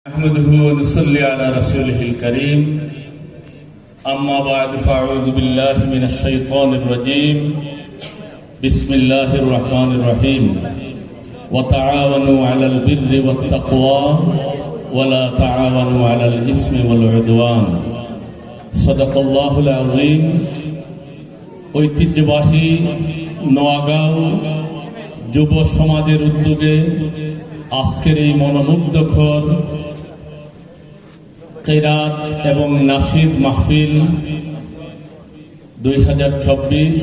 نحمده ونصلي على رسوله الكريم أما بعد فأعوذ بالله من الشيطان الرجيم بسم الله الرحمن الرحيم وتعاونوا على البر والتقوى ولا تعاونوا على الإثم والعدوان صدق الله العظيم ঐতিহ্যবাহী নোয়াগাঁও যুব সমাজের উদ্যোগে আজকের এই মনোমুগ্ধকর কিরাত এবং নাশিদ মাহফিল 2024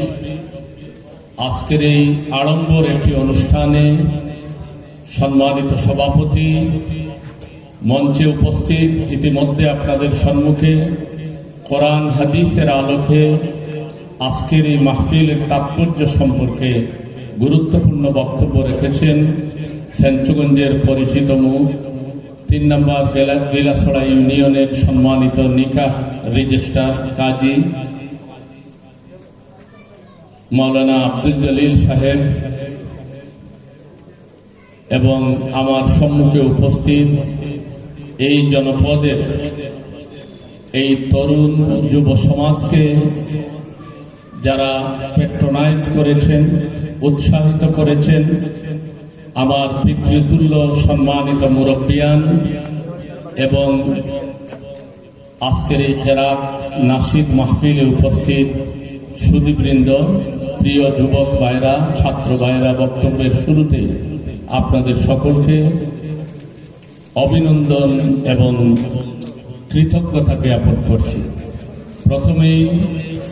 আজকের এই আড়ম্বর একটি অনুষ্ঠানে সম্মানিত সভাপতি মঞ্চে উপস্থিত, ইতিমধ্যে আপনাদের সম্মুখে কোরআন হাদিসের আলোকে আজকের এই মাহফিলের তাৎপর্য সম্পর্কে গুরুত্বপূর্ণ বক্তব্য রেখেছেন ফেঞ্চুগঞ্জের পরিচিত মুখ 3 নম্বর গেলাছড়া ইউনিয়নের সম্মানিত নিকাহ রেজিস্ট্রার কাজী মাওলানা আব্দুল জলিল সাহেব এবং আমার সম্মুখে উপস্থিত এই জনপদের এই তরুণ যুব সমাজকে যারা প্যাট্রোনাইজ করেছেন, উৎসাহিত করেছেন, আমার পিতৃতুল্য সম্মানিত মুরব্বিয়ান এবং আজকের এই কেরাত নাশিদ মাহফিলে উপস্থিত সুধীবৃন্দ, প্রিয় যুবক ভাইরা, ছাত্র ভাইরা, বক্তব্যের শুরুতে আপনাদের সকলকে অভিনন্দন এবং কৃতজ্ঞতা জ্ঞাপন করছি। প্রথমেই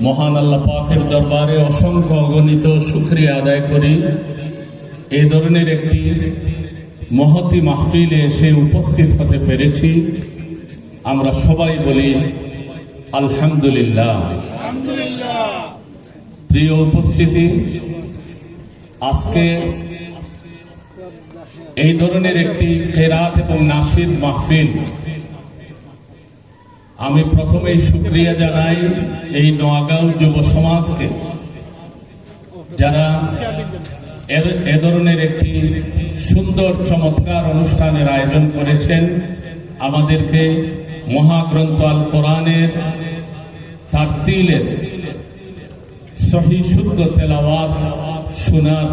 মহান আল্লাহ পাকের দরবারে অসংখ্য অগণিত শুকরিয়া আদায় করি এই ধরনের একটি মহতি মাহফিলে এসে উপস্থিত হতে পেরেছি। আমরা সবাই বলি আলহামদুলিল্লাহ। প্রিয় উপস্থিতি, আজকে এই ধরনের একটি কেরাত এবং নাশিদ মাহফিল আমি প্রথমেই শুকরিয়া জানাই এই নোয়াগাঁও যুব সমাজকে, যারা এ ধরনের একটি সুন্দর চমৎকার অনুষ্ঠানের আয়োজন করেছেন। আমাদেরকে মহাগ্রন্থ আল কোরআনের তারতিলের সহি শুদ্ধ তেলাওয়াত শোনার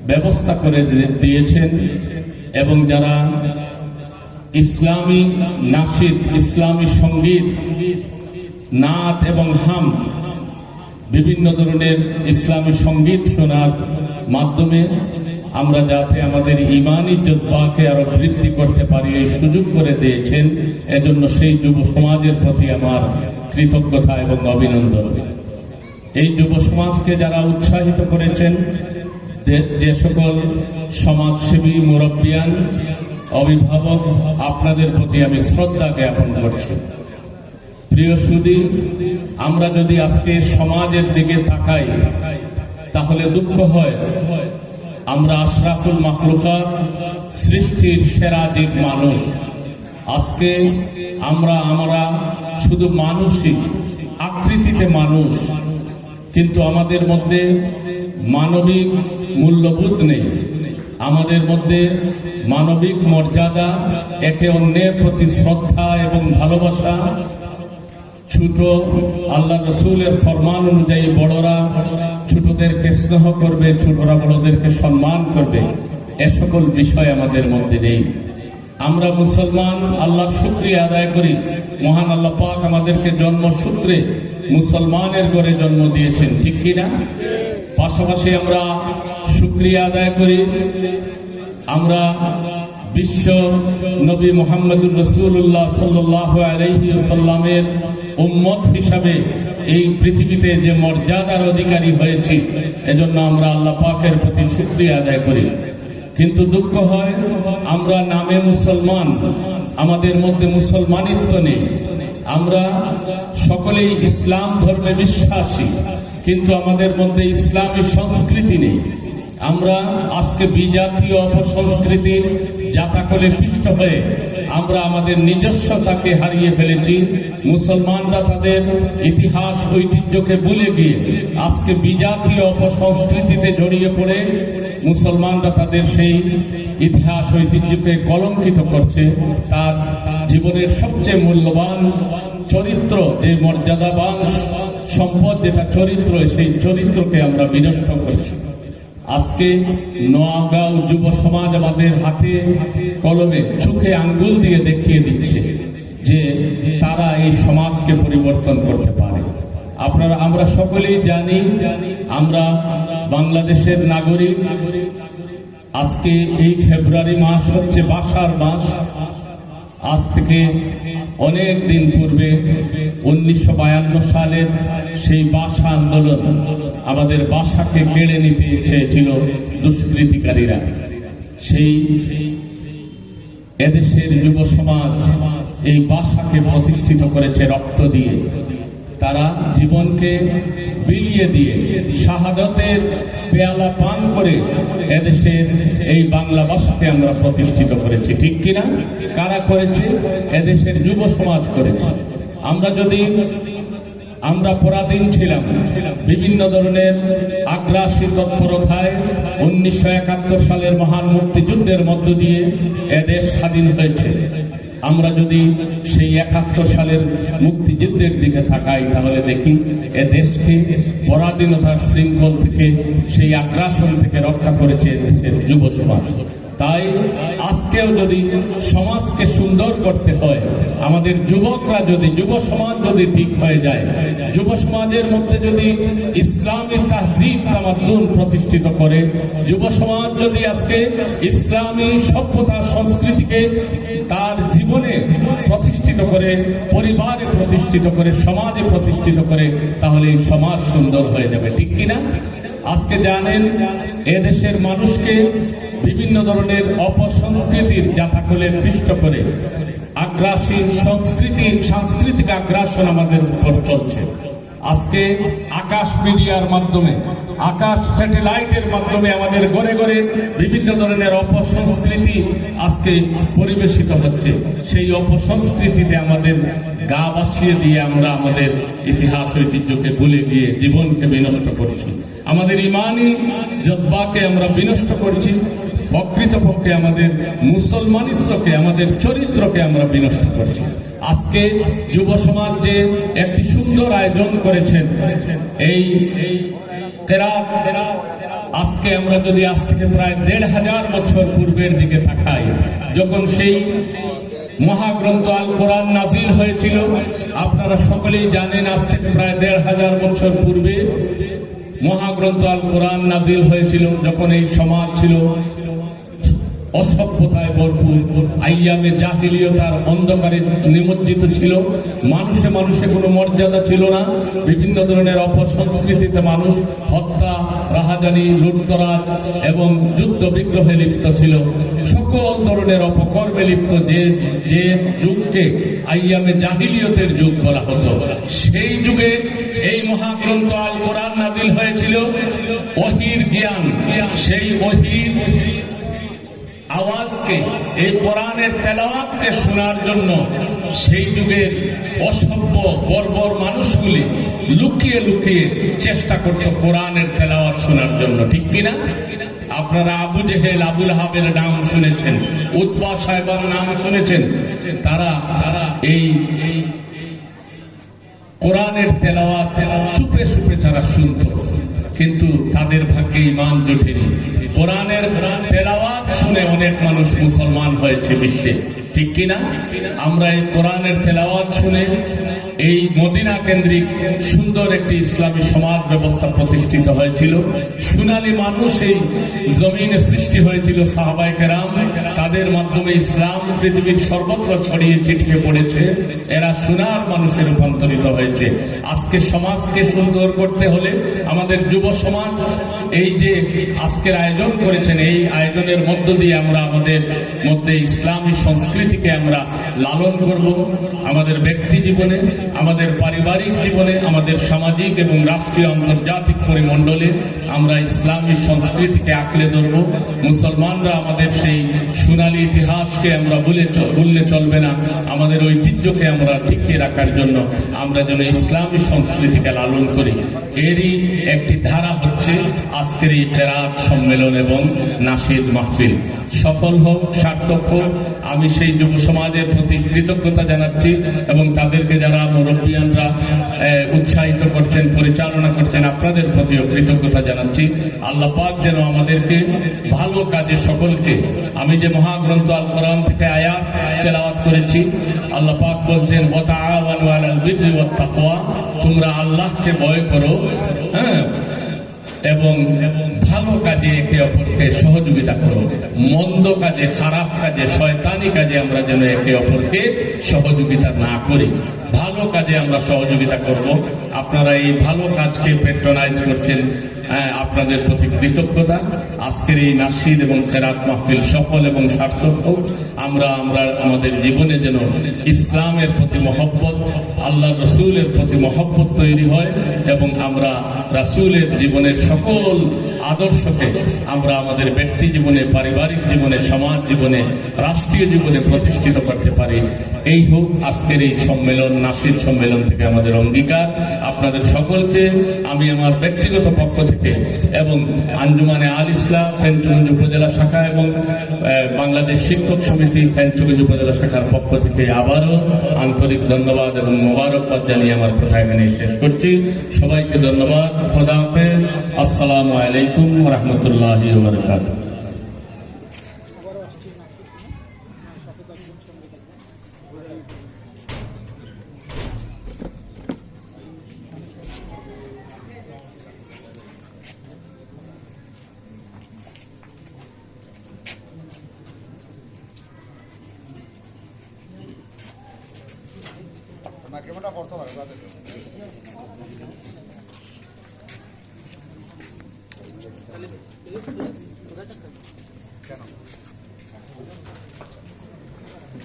ব্যবস্থা করে দিয়েছেন এবং যারা ইসলামী নাশিদ, ইসলামী সঙ্গীত, নাত এবং হামদ, বিভিন্ন ধরনের ইসলামী সঙ্গীত শোনার মাধ্যমে আমরা যাতে আমাদের ইমানি জজবাকে আরো বৃদ্ধি করতে পারি এই সুযোগ করে দিয়েছেন, এজন্য সেই যুব সমাজের প্রতি আমার কৃতজ্ঞতা এবং অভিনন্দন। এই যুব সমাজকে যারা উৎসাহিত করেছেন, যে সকল সমাজসেবী, মুরব্বিয়ান, অভিভাবক, আপনাদের প্রতি আমি শ্রদ্ধা জ্ঞাপন করছি। প্রিয় সুধী, আমরা যদি আজকে সমাজের দিকে তাকাই তাহলে দুঃখ হয়, আমরা আশরাফুল মাখলুকাত, সৃষ্টির সেরা জীব মানুষ, আজকে আমরা শুধু মানুষই, আকৃতিতে মানুষ, কিন্তু আমাদের মধ্যে মানবিক মূল্যবোধ নেই, আমাদের মধ্যে মানবিক মর্যাদা, একে অন্যের প্রতি শ্রদ্ধা এবং ভালোবাসা, ছোট আল্লাহ রসুলের ফরমান অনুযায়ী বড়রা ছোটদেরকে স্নেহ করবে, ছোটরা বড়দেরকে সম্মান করবে, এ সকল বিষয় আমাদের মধ্যে নেই। আমরা মুসলমান, আল্লাহর শুকরিয়া আদায় করি, মহান আল্লাহ পাক আমাদেরকে জন্মসূত্রে মুসলমানের ঘরে জন্ম দিয়েছেন, ঠিক কিনা? পাশাপাশি আমরা শুকরিয়া আদায় করি, আমরা বিশ্ব নবী মুহাম্মদুর রাসূলুল্লাহ সাল্লাল্লাহু আলাইহি ওয়াসাল্লামের উম্মত হিসাবে এই পৃথিবীতে যে মর্যাদার অধিকারী হয়েছি, এজন্য আমরা আল্লাহ পাকের প্রতি শুকরিয়া আদায় করি। কিন্তু দুঃখ হয়, আমরা নামে মুসলমান, আমাদের মধ্যে মুসলমানিত্ব নেই। আমরা সকলেই ইসলাম ধর্মে বিশ্বাসী, কিন্তু আমাদের মধ্যে ইসলামী সংস্কৃতি নেই। আমরা আজকে বিজাতীয় অপসংস্কৃতির জাতাকলে পিষ্ট হয়ে আমরা আমাদের নিজস্বতাকে হারিয়ে ফেলেছি। মুসলমানরা তাদের ইতিহাস ঐতিহ্যকে ভুলে গিয়ে আজকে বিজাতীয় অপসংস্কৃতিতে জড়িয়ে পড়ে মুসলমানরা তাদের সেই ইতিহাস ঐতিহ্যকে কলঙ্কিত করছে। তার জীবনের সবচেয়ে মূল্যবান চরিত্র, যে মর্যাদাবান সম্পদ যেটা চরিত্র, সেই চরিত্রকে আমরা বিনষ্ট করছি। আজকে নোয়াগাঁও যুব সমাজ আমাদের হাতে কলমে চোখে আঙ্গুল দিয়ে দেখিয়ে দিচ্ছে যে তারা এই সমাজকে পরিবর্তন করতে পারে। আমরা সকলেই জানি, আমরা বাংলাদেশের নাগরিক। আজকে এই ফেব্রুয়ারি মাস হচ্ছে বাসার মাস। আজ থেকে অনেক দিন পূর্বে 1952 সালের সেই ভাষা আন্দোলন, আমাদের ভাষাকে কেড়ে নিতে চেয়েছিল দুষ্কৃতিকারীরা। সেই এদেশের যুব সমাজ এই ভাষাকে প্রতিষ্ঠিত করেছে রক্ত দিয়ে। তারা জীবনকে বিলিয়ে দিয়ে শাহাদাতের পেয়ালা পান করে এদেশের এই বাংলা ভাষাকে আমরা প্রতিষ্ঠিত করেছি। ঠিক কিনা? কারা করেছে? এদেশের যুব সমাজ করেছে। আমরা পরাধীন ছিলাম বিভিন্ন ধরনের আগ্রাসী তৎপরতায়। 1971 সালের মহান মুক্তিযুদ্ধের মধ্য দিয়ে এদেশ স্বাধীন হয়েছে। আমরা যদি সেই 71 সালের মুক্তিযুদ্ধের দিকে তাকাই, তাহলে দেখি এ দেশকে পরাধীনতার শৃঙ্খল থেকে, সেই আগ্রাসন থেকে রক্ষা করেছে দেশের যুব সমাজ। তাই আজকেও যদি সমাজকে সুন্দর করতে হয়, আমাদের যুবকরা যদি, যুব সমাজ যদি ঠিক হয়ে যায়, যুব সমাজের মধ্যে যদি ইসলামী তাহজিব তামাদ্দুন প্রতিষ্ঠিত করে, যুব সমাজ যদি আজকে ইসলামী সভ্যতা সংস্কৃতিকে তার জীবনে প্রতিষ্ঠিত করে, পরিবারে প্রতিষ্ঠিত করে, সমাজে প্রতিষ্ঠিত করে, তাহলে এই সমাজ সুন্দর হয়ে যাবে। ঠিক কিনা? আজকে জানেন, এদেশের মানুষকে বিভিন্ন ধরনের অপসংস্কৃতির জাতাকলে পৃষ্ঠ করে আগ্রাসী সাংস্কৃতিক আগ্রাসন আমাদের উপর চলছে। আজকে আকাশ মিডিয়ার মাধ্যমে, আকাশ স্যাটেলাইটের মাধ্যমে আমাদের ঘরে ঘরে বিভিন্ন ধরনের অপসংস্কৃতি আজকে পরিবেশিত হচ্ছে। সেই অপসংস্কৃতিতে আমাদের গা ভাসিয়ে দিয়ে আমরা আমাদের ইতিহাস ঐতিহ্যকে ভুলে গিয়ে জীবনকে বিনষ্ট করছি। আমাদের ইমানি জজবাকে আমরা বিনষ্ট করছি। প্রকৃতপক্ষে আমাদের মুসলমানিত্বকে, আমাদের চরিত্রকে আমরা বিনষ্ট করছি। আজকে যুব সমাজ যে একটি সুন্দর আয়োজন করেছেন, এই কেরাত, আজকে আমরা যদি আজ থেকে প্রায় 1500 বছর পূর্বের দিকে তাকাই, যখন সেই মহাগ্রন্থ আল কোরআন নাজিল হয়েছিল, আপনারা সকলেই জানেন আজ থেকে প্রায় 1500 বছর পূর্বে মহাগ্রন্থ আল কোরআন নাজিল হয়েছিল। যখন এই সমাজ ছিল অসভ্যতায় ভরপুর, আইয়ামে জাহিলিয়তার অন্ধকারে নিমজ্জিত ছিল, মানুষে মানুষে কোনো মর্যাদা ছিল না, বিভিন্ন ধরনের অপসংস্কৃতিতে মানুষ হত্যা, রাহাজানি, লুটতরাজ এবং যুদ্ধ বিগ্রহে লিপ্ত ছিল, সকল ধরনের অপকর্মে লিপ্ত। যে যুগকে আইয়ামে জাহিলিয়তের যুগ বলা হতো, সেই যুগে এই মহাগ্রন্থ আল কোরআন নাজিল হয়েছিল। ওহীর জ্ঞান, সেই ওহীর আওয়াজকে, এই কোরআনের তেলাওয়াতকে শোনার জন্য সেই যুগের অসভ্য বর্বর মানুষগুলি লুকিয়ে লুকিয়ে চেষ্টা করত কোরআনের তেলাওয়াত শোনার জন্য। ঠিক কিনা? আপনারা আবু জেহেল, আবুল আহাবের নাম শুনেছেন, উতবা সাহেবের নাম শুনেছেন। তারা এই কোরআনের তেলাওয়াত চুপে চুপে তারা শুনত, কিন্তু তাদের ভাগ্যে ঈমান জোটেনি। কোরআনের তেলাওয়াত শুনে অনেক মানুষ মুসলমান হয়েছে বিশ্বে। ঠিক কিনা? আমরা এই কোরআনের তেলাওয়াত শুনে এই মদিনা কেন্দ্রিক সুন্দর একটি ইসলামী সমাজ ব্যবস্থা প্রতিষ্ঠিত হয়েছিল। সোনালী মানুষ এই জমিনে সৃষ্টি হয়েছিল, সাহাবায়ে কেরাম, তাদের মাধ্যমে ইসলাম পৃথিবীর সর্বত্র ছড়িয়ে ছিটিয়ে পড়েছে। এরা সোনার মানুষে রূপান্তরিত হয়েছে। আজকে সমাজকে সুন্দর করতে হলে আমাদের যুব সমাজ এই যে আজকের আয়োজন করেছেন, এই আয়োজনের মধ্য দিয়ে আমরা আমাদের মধ্যে ইসলামী সংস্কৃতিকে আমরা লালন করব, আমাদের ব্যক্তি জীবনে, আমাদের পারিবারিক জীবনে, আমাদের সামাজিক এবং রাষ্ট্রীয় আন্তর্জাতিক পরিমণ্ডলে আমরা ইসলামী সংস্কৃতিকে আঁকড়ে ধরব। মুসলমানরা আমাদের সেই সোনালী ইতিহাসকে আমরা ভুললে চলবে না। আমাদের ঐতিহ্যকে আমরা টিকিয়ে রাখার জন্য আমরা যেন ইসলামী সংস্কৃতিকে লালন করি। এরই একটি ধারা হচ্ছে আজকের এই কেরাত সম্মেলন এবং নাশিদ মাহফিল। সফল হোক, সার্থক হোক, আমি সেই যুব সমাজের প্রতি কৃতজ্ঞতা জানাচ্ছি এবং তাদেরকে যারা মুরব্বিয়ানরা উৎসাহিত করছেন, পরিচালনা করছেন, আপনাদের প্রতিও কৃতজ্ঞতা জানাচ্ছি। আল্লাহ পাক যেন আমাদেরকে ভালো কাজে সকলকে, আমি যে মহাগ্রন্থ আল কোরআন থেকে আয়াত তেলাওয়াত করেছি, আল্লাহ পাক বলছেন ওয়াতাআওয়ানু আলাল বিররি ওয়াত তাকওয়া, তোমরা আল্লাহকে ভয় করো, হ্যাঁ, এবং ভালো কাজে একে অপরকে সহযোগিতা করো। মন্দ কাজে, খারাপ কাজে, শয়তানি কাজে আমরা যেন একে অপরকে সহযোগিতা না করি, ভালো কাজে আমরা সহযোগিতা করব। আপনারা এই ভালো কাজকে প্যাট্রোনাইজ করছেন, আপনাদের প্রতি কৃতজ্ঞতা। আজকের এই নাশিদ এবং কেরাত মাহফিল সফল এবং সার্থক হোক। আমরা আমাদের জীবনে যেন ইসলামের প্রতি মহব্বত, আল্লাহ রসুলের প্রতি মহব্বত তৈরি হয় এবং আমরা রাসূলের জীবনের সকল আদর্শকে আমরা আমাদের ব্যক্তি জীবনে, পারিবারিক জীবনে, সমাজ জীবনে, রাষ্ট্রীয় জীবনে প্রতিষ্ঠিত করতে পারি। এই হোক আজকের এই সম্মেলন, নাশিদ সম্মেলন থেকে আমাদের অঙ্গীকার। আপনাদের সকলকে আমি আমার ব্যক্তিগত পক্ষ থেকে এবং আঞ্জুমানে আল ইসলাম ফেঞ্চুগঞ্জ উপজেলা শাখা এবং বাংলাদেশ শিক্ষক সমিতি ফেঞ্চুগঞ্জ উপজেলা শাখার পক্ষ থেকে আবারও আন্তরিক ধন্যবাদ এবং মোবারকবাদ জানিয়ে আমার কথা এখানে শেষ করছি। সবাইকে ধন্যবাদ। খোদা হাফেজ। আসসালামু আলাইকুম ওয়া রাহমাতুল্লাহি ওয়া বারাকাতুহু। মাইক্রোফোনটা করতে পারে।